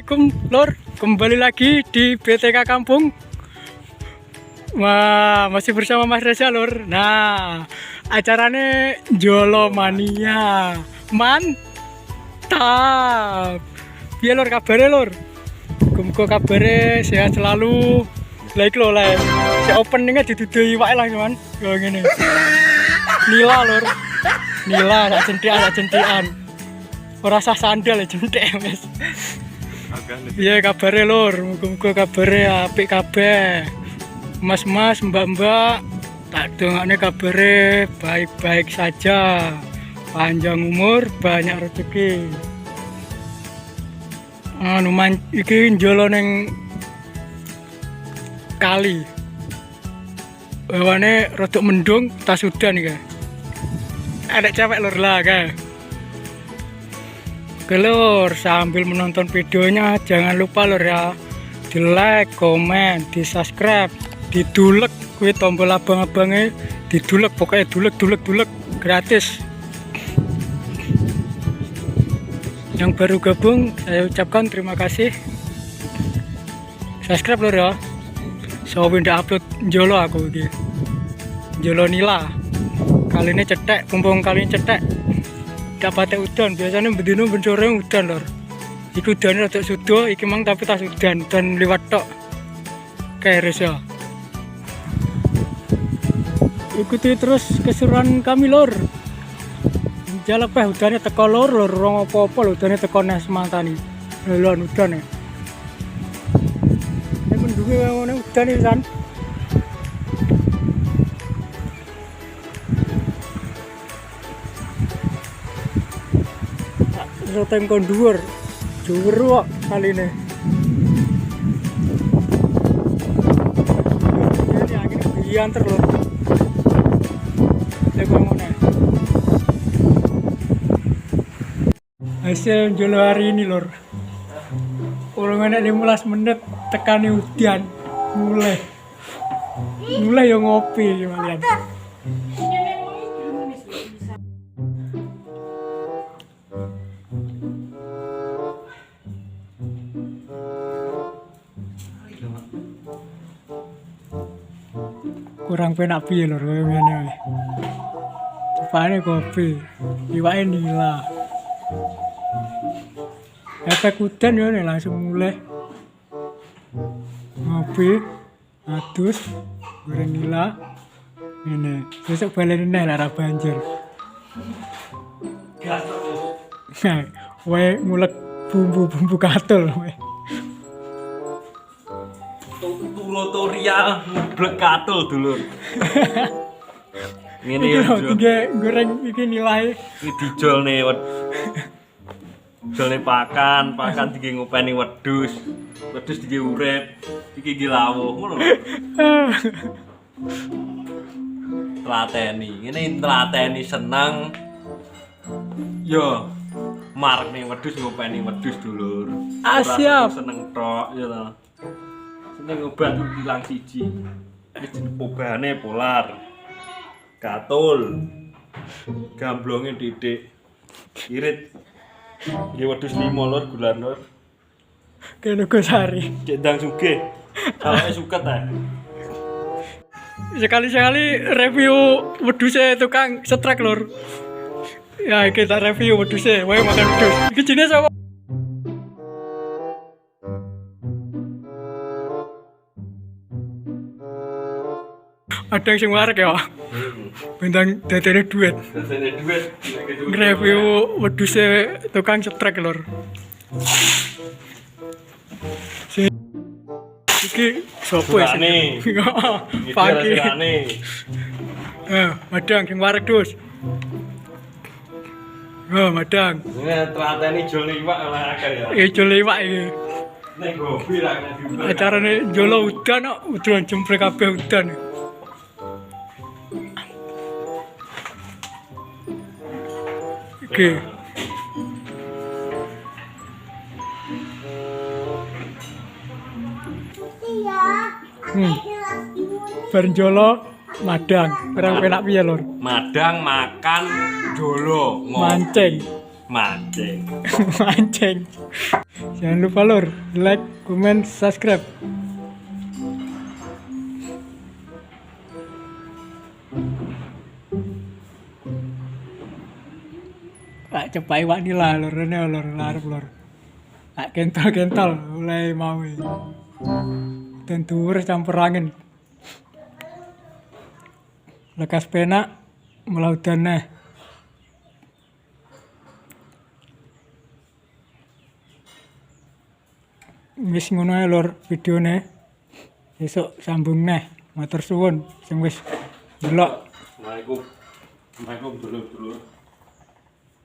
Assalamualaikum lor, kembali lagi di BTK Kampung. Wah, masih bersama Mas Reza lor. Nah, acaranya Jolo Mania. Mantap. Piye lor kabare lor? Muga kabare sehat selalu. Like lo lah. Si openingnya didudui wae lah cuman. Yo ngene. Nila lor. Nila sak centikan. Ora sah sandal jentek wis. Iya kabare lur, muga-muga kabare apik kabeh. Mas-mas, mbak-mbak, tak dongakne kabare baik-baik saja. Panjang umur, banyak rezeki. Anu iki njolo ning kali. Bawane rodok mendung, tas udan iki. Ada cewek lur lah kae. Oke lor, sambil menonton videonya jangan lupa lor ya di like, komen, di subscribe, didulek kuwi tombol abang-abangnya didulek, pokoknya dulek gratis. Yang baru gabung saya ucapkan terima kasih. Subscribe lor ya. So pindah upload Jolo aku iki. Jolo Nila. Kali ini cetek, mumpung kali ini cetek. Dapatnya udan, biasanya bedino bencore udan lor. Iku udan rada sudo, iki mang tapi tas udan dan liwat tok. Kayak resa. Ikuti terus keseruan kami lor. Jalak peh udannya teko lor, rong apa-apa lho udane teko nes mantani. Lho udan ya. Nek mendunge ngene udan iki san. Roteng kon dhuwur kok kaline. Jadi akhirnya diantar lho. Lek ngene. Hasil Jolo hari ini lor. Urungan 15 menit tekani udan. Mulai yo ngopi malian. Kurang penak piye lho koyo ngene wae. Rupane kopi, iwake nila. Efek udan yo langsung mulai. Ngopi, adus, goreng nila. Ngene, besok balen neh lara banjir. Wae ngulek bumbu-bumbu katul wae. Tulotoria blek katul dulur. Ngene Iki yo. tiga goreng iki nilai. Iki dijolne jolne pakan dige ngopeni wedhus. Wedhus dige urip. Iki lawuh ngono lho. Tlateni. Ngene tlateni seneng. Yo marne wedhus ngopeni wedhus dulur. Siap. Seneng tok ya to. Seneng obat ilang siji. Wis jeneng obane polar. Katul. Gamblonge titik. Irit. Iki wedhus 5 lor gulan lor. Kene Gosari. Cek ndang sugih. Sawake suket ta. Sekali-sekali review wedhuse tukang setrek lur. Ya kita review wedhuse, wae makan wedhus. Iki jenis apa? Ada yang sing warek ya. Bintang dadene duit. Dadene duit. Review wedhuse tukang setrek lur. Iki sopo Surane. Pagi. Surane. Madang sing warek dus. Madang. Ini trateni jol iwak ora akeh ya. Jol iwak iki. Nek gobi ra kena diulang. Acarane Jolo udan kok, udan jemprek kabeh udan. Oke. Bareng Jolo madang, orang penak piye lur? Madang makan Jolo Mancing. mancing. Mancing. Jangan lupa lur, like, comment, subscribe. Pak cepai wak nila lur, ini lur, larep lur. Pak kentol mulai mau. Tentu campur angin. Lekas penak melautan nah. Wis ngono ae lur videone. Besok sambung neh. Matur suwun sing wis delok. Assalamualaikum. Assalamualaikum dulur-dulur.